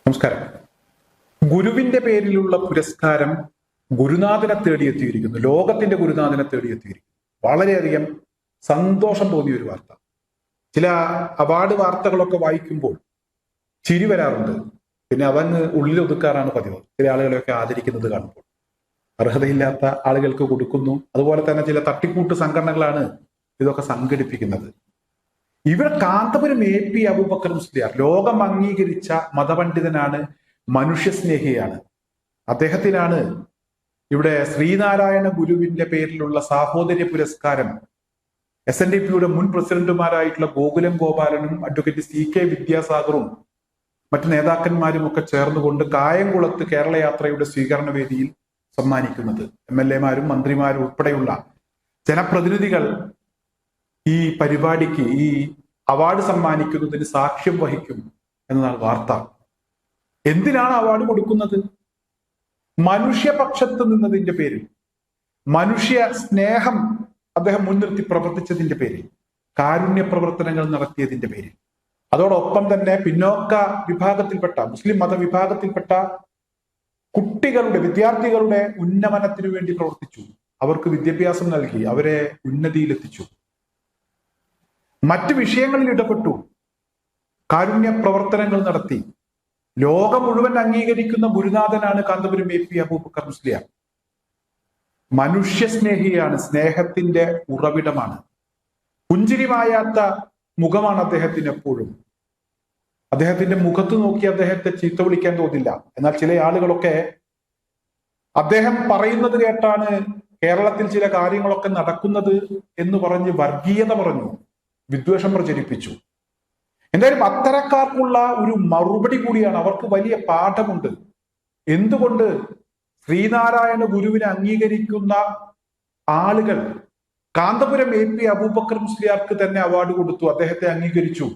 നമസ്കാരം. ഗുരുവിന്റെ പേരിലുള്ള പുരസ്കാരം ഗുരുനാഥനെ തേടിയെത്തിയിരിക്കുന്നു. ലോകത്തിന്റെ ഗുരുനാഥനെ തേടിയെത്തിയിരിക്കുന്നു. വളരെയധികം സന്തോഷം തോന്നിയ ഒരു വാർത്ത. ചില അവാർഡ് വാർത്തകളൊക്കെ വായിക്കുമ്പോൾ ചിരി വരാറുണ്ട്. പിന്നെ അവങ്ങ് ഉള്ളിലൊതുക്കാറാണ് പതിവ്. ചില ആളുകളെയൊക്കെ ആദരിക്കുന്നത് കാണുമ്പോൾ അർഹതയില്ലാത്ത ആളുകൾക്ക് കൊടുക്കുന്നു. അതുപോലെ തന്നെ ചില തട്ടിക്കൂട്ട് സംഘടനകളാണ് ഇതൊക്കെ സംഘടിപ്പിക്കുന്നത്. ഇവിടെ കാന്തപുരം AP അബൂബക്കർ മുസ്ലിയാർ ലോകം അംഗീകരിച്ച മതപണ്ഡിതനാണ്, മനുഷ്യസ്നേഹിയാണ്. അദ്ദേഹത്തിനാണ് ഇവിടെ ശ്രീനാരായണ ഗുരുവിന്റെ പേരിലുള്ള സാഹോദര്യ പുരസ്കാരം SNDPയുടെ മുൻ പ്രസിഡന്റുമാരായിട്ടുള്ള ഗോകുലം ഗോപാലനും അഡ്വക്കേറ്റ് CK വിദ്യാസാഗറും മറ്റു നേതാക്കന്മാരും ഒക്കെ ചേർന്നുകൊണ്ട് കായംകുളത്ത് കേരളയാത്രയുടെ സ്വീകരണ വേദിയിൽ സമ്മാനിക്കുന്നത്. MLA മാരും മന്ത്രിമാരും ഉൾപ്പെടെയുള്ള ജനപ്രതിനിധികൾ ഈ പരിപാടിക്ക്, ഈ അവാർഡ് സമ്മാനിക്കുന്നതിന് സാക്ഷ്യം വഹിക്കും എന്നതാണ് വാർത്ത. എന്തിനാണ് അവാർഡ് കൊടുക്കുന്നത്? മനുഷ്യപക്ഷത്ത് നിന്നതിന്റെ പേരിൽ, മനുഷ്യ സ്നേഹം അദ്ദേഹം മുൻനിർത്തി പ്രവർത്തിച്ചതിന്റെ പേരിൽ, കാരുണ്യ പ്രവർത്തനങ്ങൾ നടത്തിയതിന്റെ പേരിൽ, അതോടൊപ്പം തന്നെ പിന്നോക്ക വിഭാഗത്തിൽപ്പെട്ട, മുസ്ലിം മതവിഭാഗത്തിൽപ്പെട്ട കുട്ടികളുടെ, വിദ്യാർത്ഥികളുടെ ഉന്നമനത്തിനു വേണ്ടി പ്രവർത്തിച്ചു. അവർക്ക് വിദ്യാഭ്യാസം നൽകി, അവരെ ഉന്നതിയിലെത്തിച്ചു. മറ്റു വിഷയങ്ങളിൽ ഇടപെട്ടു, കാരുണ്യ പ്രവർത്തനങ്ങൾ നടത്തി. ലോകം മുഴുവൻ അംഗീകരിക്കുന്ന ഗുരുനാഥനാണ് കാന്തപുരം AP അബൂബക്കർ മുസ്ലിയാർ. മനുഷ്യസ്നേഹിയാണ്, സ്നേഹത്തിന്റെ ഉറവിടമാണ്. പുഞ്ചിരി മായാത്ത മുഖമാണ് അദ്ദേഹത്തിന് എപ്പോഴും. അദ്ദേഹത്തിന്റെ മുഖത്ത് നോക്കി അദ്ദേഹത്തെ ചീത്ത വിളിക്കാൻ തോന്നില്ല. എന്നാൽ ചില ആളുകളൊക്കെ അദ്ദേഹം പറയുന്നത് കേട്ടാണ് കേരളത്തിൽ ചില കാര്യങ്ങളൊക്കെ നടക്കുന്നത് എന്ന് പറഞ്ഞ് വർഗീയത പറഞ്ഞു, വിദ്വേഷം പ്രചരിപ്പിച്ചു. എന്തായാലും അത്തരക്കാർക്കുള്ള ഒരു മറുപടി കൂടിയാണ്. അവർക്ക് വലിയ പാഠമുണ്ട്. എന്തുകൊണ്ട് ശ്രീനാരായണ ഗുരുവിനെ അംഗീകരിക്കുന്ന ആളുകൾ കാന്തപുരം AP അബൂബക്കർ മുസ്ലിയാർക്ക് തന്നെ അവാർഡ് കൊടുത്തു, അദ്ദേഹത്തെ അംഗീകരിച്ചു?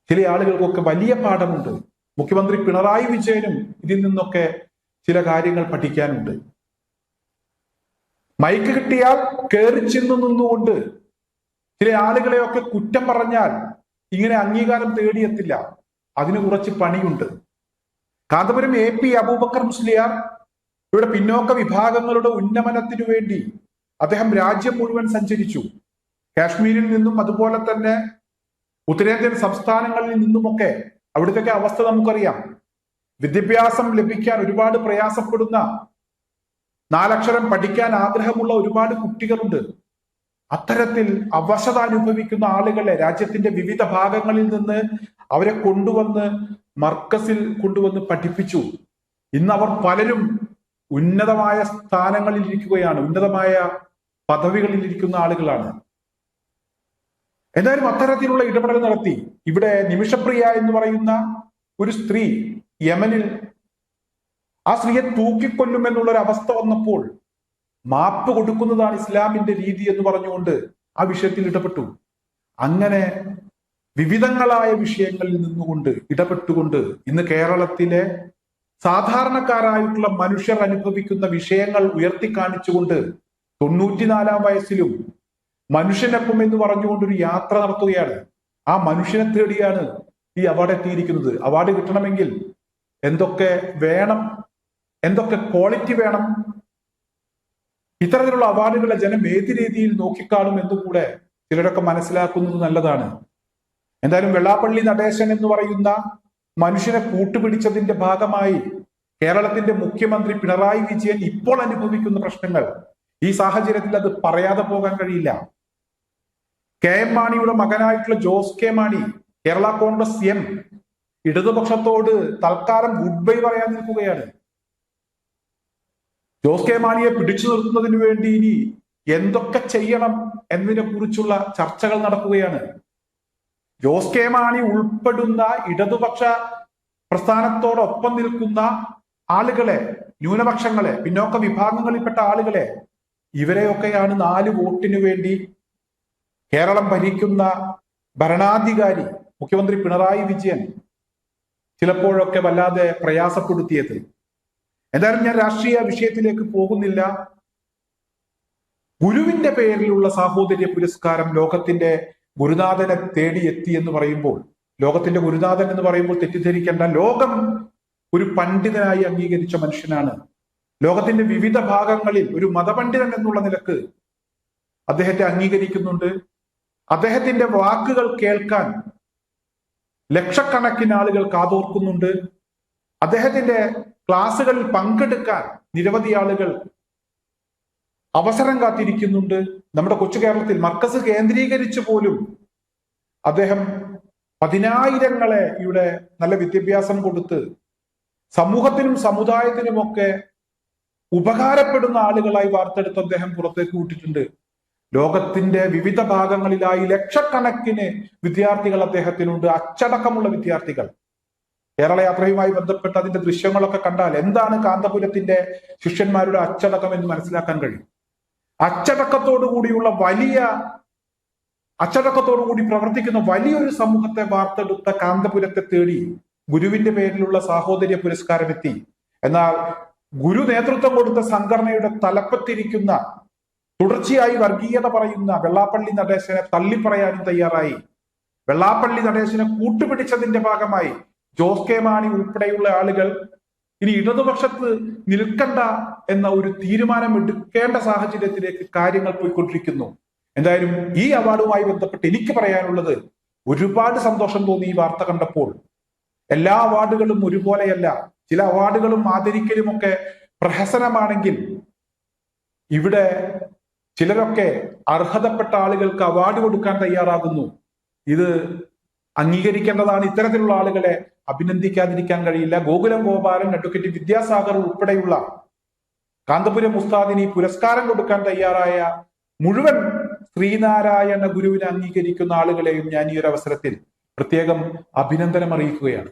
ചില ആളുകൾക്കൊക്കെ വലിയ പാഠമുണ്ട്. മുഖ്യമന്ത്രി പിണറായി വിജയനും ഇതിൽ നിന്നൊക്കെ ചില കാര്യങ്ങൾ പഠിക്കാനുണ്ട്. മൈക്ക് കിട്ടിയാൽ കയറി ചെന്ന് നിന്നുകൊണ്ട് ചില ആളുകളെയൊക്കെ കുറ്റം പറഞ്ഞാൽ ഇങ്ങനെ അംഗീകാരം തേടിയെത്തില്ല. അതിന് കുറച്ച് പണിയുണ്ട്. കാന്തപുരം AP അബൂബക്കർ മുസ്ലിയാർ ഇവിടെ പിന്നോക്ക വിഭാഗങ്ങളുടെ ഉന്നമനത്തിനു വേണ്ടി അദ്ദേഹം രാജ്യം മുഴുവൻ സഞ്ചരിച്ചു. കാശ്മീരിൽ നിന്നും അതുപോലെ തന്നെ ഉത്തരേന്ത്യൻ സംസ്ഥാനങ്ങളിൽ നിന്നുമൊക്കെ അവിടുത്തെ അവസ്ഥ നമുക്കറിയാം. വിദ്യാഭ്യാസം ലഭിക്കാൻ ഒരുപാട് പ്രയാസപ്പെടുന്ന, 4 അക്ഷരം പഠിക്കാൻ ആഗ്രഹമുള്ള ഒരുപാട് കുട്ടികളുണ്ട്. അത്തരത്തിൽ അവശത അനുഭവിക്കുന്ന ആളുകളെ രാജ്യത്തിന്റെ വിവിധ ഭാഗങ്ങളിൽ നിന്ന് അവരെ കൊണ്ടുവന്ന് മർക്കസിൽ കൊണ്ടുവന്ന് പഠിപ്പിച്ചു. ഇന്ന് അവർ പലരും ഉന്നതമായ സ്ഥാനങ്ങളിൽ ഇരിക്കുകയാണ്, ഉന്നതമായ പദവികളിൽ ഇരിക്കുന്ന ആളുകളാണ്. എന്തായാലും അത്തരത്തിലുള്ള ഇടപെടൽ നടത്തി. ഇവിടെ നിമിഷപ്രിയ എന്ന് പറയുന്ന ഒരു സ്ത്രീ യമനിൽ, ആ സ്ത്രീയെ തൂക്കിക്കൊല്ലുമെന്നുള്ള ഒരു അവസ്ഥ വന്നപ്പോൾ മാപ്പ് കൊടുക്കുന്നതാണ് ഇസ്ലാമിന്റെ രീതി എന്ന് പറഞ്ഞുകൊണ്ട് ആ വിഷയത്തിൽ ഇടപെട്ടു. അങ്ങനെ വിവിധങ്ങളായ വിഷയങ്ങളിൽ നിന്നുകൊണ്ട് ഇടപെട്ടുകൊണ്ട് ഇന്ന് കേരളത്തിലെ സാധാരണക്കാരായിട്ടുള്ള മനുഷ്യർ അനുഭവിക്കുന്ന വിഷയങ്ങൾ ഉയർത്തിക്കാണിച്ചുകൊണ്ട് 94-ാം വയസ്സിലും മനുഷ്യനൊപ്പം എന്ന് പറഞ്ഞുകൊണ്ട് ഒരു യാത്ര നടത്തുകയാണ്. ആ മനുഷ്യനെ തേടിയാണ് ഈ അവാർഡ് എത്തിയിരിക്കുന്നത്. അവാർഡ് കിട്ടണമെങ്കിൽ എന്തൊക്കെ വേണം, എന്തൊക്കെ ക്വാളിറ്റി വേണം, ഇത്തരത്തിലുള്ള അവാർഡുകളെ ജനം ഏത് രീതിയിൽ നോക്കിക്കാണും എന്നുകൂടെ ചിലരൊക്കെ മനസ്സിലാക്കുന്നത് നല്ലതാണ്. എന്തായാലും വെള്ളാപ്പള്ളി നടേശൻ എന്ന് പറയുന്ന മനുഷ്യനെ കൂട്ടുപിടിച്ചതിന്റെ ഭാഗമായി കേരളത്തിന്റെ മുഖ്യമന്ത്രി പിണറായി വിജയൻ ഇപ്പോൾ അനുഭവിക്കുന്ന പ്രശ്നങ്ങൾ, ഈ സാഹചര്യത്തിൽ അത് പറയാതെ പോകാൻ കഴിയില്ല. KM മാണിയുടെ മകനായിട്ടുള്ള ജോസ് K മാണി, കേരള കോൺഗ്രസ് M, ഇടതുപക്ഷത്തോട് തൽക്കാലം ഗുഡ് ബൈ പറയാൻ നിൽക്കുകയാണ്. ജോസ് K മാണിയെ പിടിച്ചു നിർത്തുന്നതിന് വേണ്ടി ഇനി എന്തൊക്കെ ചെയ്യണം എന്നതിനെ കുറിച്ചുള്ള ചർച്ചകൾ നടക്കുകയാണ്. ജോസ് K മാണി ഉൾപ്പെടുന്ന ഇടതുപക്ഷ പ്രസ്ഥാനത്തോടൊപ്പം നിൽക്കുന്ന ആളുകളെ, ന്യൂനപക്ഷങ്ങളെ, പിന്നോക്ക വിഭാഗങ്ങളിൽപ്പെട്ട ആളുകളെ, ഇവരെയൊക്കെയാണ് 4 വോട്ടിനു വേണ്ടി കേരളം ഭരിക്കുന്ന ഭരണാധികാരി മുഖ്യമന്ത്രി പിണറായി വിജയൻ ചിലപ്പോഴൊക്കെ വല്ലാതെ പ്രയാസപ്പെടുത്തിയത്. എന്തായാലും ഞാൻ രാഷ്ട്രീയ വിഷയത്തിലേക്ക് പോകുന്നില്ല. ഗുരുവിന്റെ പേരിലുള്ള സാഹോദര്യ പുരസ്കാരം ലോകത്തിന്റെ ഗുരുനാഥനെ തേടിയെത്തി എന്ന് പറയുമ്പോൾ ലോകത്തിന്റെ ഗുരുനാഥൻ എന്ന് പറയുമ്പോൾ തെറ്റിദ്ധരിക്കേണ്ട, ലോകം ഒരു പണ്ഡിതനായി അംഗീകരിച്ച മനുഷ്യനാണ്. ലോകത്തിന്റെ വിവിധ ഭാഗങ്ങളിൽ ഒരു മതപണ്ഡിതൻ എന്നുള്ള നിലക്ക് അദ്ദേഹത്തെ അംഗീകരിക്കുന്നുണ്ട്. അദ്ദേഹത്തിന്റെ വാക്കുകൾ കേൾക്കാൻ ലക്ഷക്കണക്കിന് ആളുകൾ കാതോർക്കുന്നുണ്ട്. അദ്ദേഹത്തിന്റെ ക്ലാസ്സുകളിൽ പങ്കെടുക്കാൻ നിരവധി ആളുകൾ അവസരം കാത്തിരിക്കുന്നുണ്ട്. നമ്മുടെ കൊച്ചു കേരളത്തിൽ മർക്കസ് കേന്ദ്രീകരിച്ചു പോലും അദ്ദേഹം പതിനായിരങ്ങളെ ഇവിടെ നല്ല വിദ്യാഭ്യാസം കൊടുത്ത് സമൂഹത്തിനും സമുദായത്തിനുമൊക്കെ ഉപകാരപ്പെടുന്ന ആളുകളായി വാർത്തെടുത്ത് അദ്ദേഹം പുറത്തേക്ക് വിട്ടിട്ടുണ്ട്. ലോകത്തിന്റെ വിവിധ ഭാഗങ്ങളിലായി ലക്ഷക്കണക്കിന് വിദ്യാർത്ഥികൾ അദ്ദേഹത്തിനുണ്ട്, അച്ചടക്കമുള്ള വിദ്യാർത്ഥികൾ. കേരള യാത്രയുമായി ബന്ധപ്പെട്ട് അതിന്റെ ദൃശ്യങ്ങളൊക്കെ കണ്ടാൽ എന്താണ് കാന്തപുരത്തിന്റെ ശിഷ്യന്മാരുടെ അച്ചടക്കം എന്ന് മനസ്സിലാക്കാൻ കഴിയും. അച്ചടക്കത്തോടുകൂടി പ്രവർത്തിക്കുന്ന വലിയൊരു സമൂഹത്തെ വാർത്തെടുത്ത കാന്തപുരത്തെ തേടി ഗുരുവിന്റെ പേരിലുള്ള സാഹോദര്യ പുരസ്കാരം എത്തി. എന്നാൽ ഗുരു നേതൃത്വം കൊടുത്ത സംഘടനയുടെ തലപ്പത്തിരിക്കുന്ന, തുടർച്ചയായി വർഗീയത പറയുന്ന വെള്ളാപ്പള്ളി നടേശനെ തള്ളിപ്പറയാനും തയ്യാറായി. വെള്ളാപ്പള്ളി നടേശനെ കൂട്ടുപിടിച്ചതിന്റെ ഭാഗമായി ജോസ് കെ മാണി ഉൾപ്പെടെയുള്ള ആളുകൾ ഇനി ഇടതുപക്ഷത്ത് നിൽക്കണ്ട എന്ന ഒരു തീരുമാനം എടുക്കേണ്ട സാഹചര്യത്തിലേക്ക് കാര്യങ്ങൾ പോയിക്കൊണ്ടിരിക്കുന്നു. എന്തായാലും ഈ അവാർഡുമായി ബന്ധപ്പെട്ട് എനിക്ക് പറയാനുള്ളത്, ഒരുപാട് സന്തോഷം തോന്നി ഈ വാർത്ത കണ്ടപ്പോൾ. എല്ലാ അവാർഡുകളും ഒരുപോലെയല്ല. ചില അവാർഡുകളും ആദരിക്കലുമൊക്കെ പ്രഹസനമാണെങ്കിൽ ഇവിടെ ചിലരൊക്കെ അർഹതപ്പെട്ട ആളുകൾക്ക് അവാർഡ് കൊടുക്കാൻ തയ്യാറാകുന്നു. ഇത് അംഗീകരിക്കേണ്ടതാണ്. ഇത്തരത്തിലുള്ള ആളുകളെ അഭിനന്ദിക്കാതിരിക്കാൻ കഴിയില്ല. ഗോകുലം ഗോപാലൻ, അഡ്വക്കേറ്റ് വിദ്യാസാഗർ ഉൾപ്പെടെയുള്ള കാന്തപുരം ഉസ്താദിന് ഈ പുരസ്കാരം കൊടുക്കാൻ തയ്യാറായ മുഴുവൻ ശ്രീനാരായണ ഗുരുവിനെ അംഗീകരിക്കുന്ന ആളുകളെയും ഞാൻ ഈ ഒരു അവസരത്തിൽ പ്രത്യേകം അഭിനന്ദനം അറിയിക്കുകയാണ്.